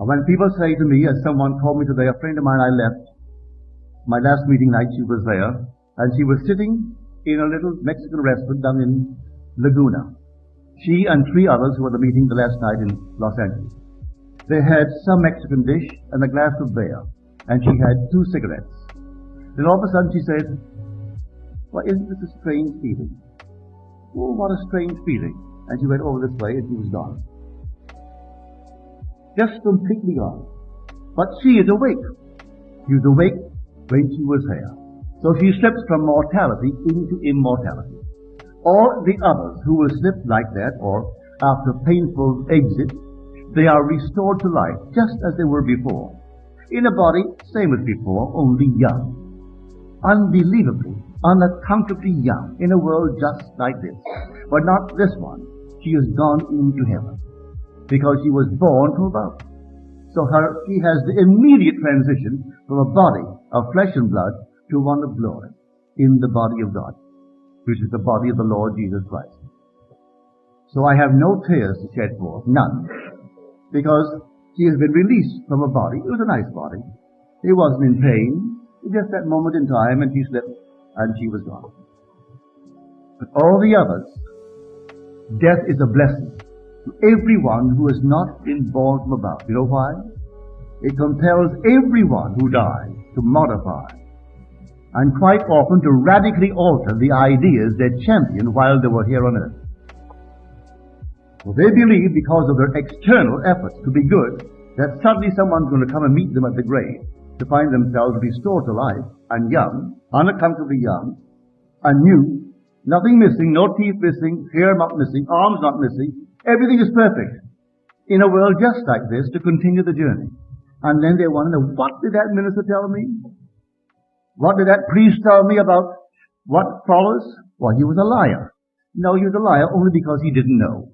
And when people say to me, as someone told me today, a friend of mine I left, my last meeting night, she was there, and she was sitting in a little Mexican restaurant down in Laguna. She and 3 others who were at the meeting the last night in Los Angeles. They had some Mexican dish and a glass of beer, and she had 2 cigarettes. Then all of a sudden she said, "Well, isn't this a strange feeling?" "Oh, what a strange feeling." And she went over this way and she was gone. Just completely gone. But she is awake. She was awake when she was here. So she slips from mortality into immortality. All the others who will slip like that, or after painful exit, they are restored to life just as they were before. In a body, same as before, only young. Unbelievably, unaccountably young, in a world just like this. But not this one. She has gone into heaven, because she was born from above. So she has the immediate transition from a body of flesh and blood to one of glory, in the body of God, which is the body of the Lord Jesus Christ. So I have no tears to shed for, none, because she has been released from a body. It was a nice body. It wasn't in pain. It was just that moment in time, and she slipped, and she was gone. But all the others, death is a blessing to everyone who has not been born from above. You know why? It compels everyone who dies to modify, and quite often to radically alter the ideas they championed while they were here on earth. So they believe, because of their external efforts to be good, that suddenly someone's going to come and meet them at the grave to find themselves restored to life and young, unaccountably young, and new, nothing missing, no teeth missing, hair not missing, arms not missing. Everything is perfect in a world just like this to continue the journey. And then they wonder, what did that minister tell me? What did that priest tell me about what follows? Well, he was a liar. No, he was a liar only because he didn't know.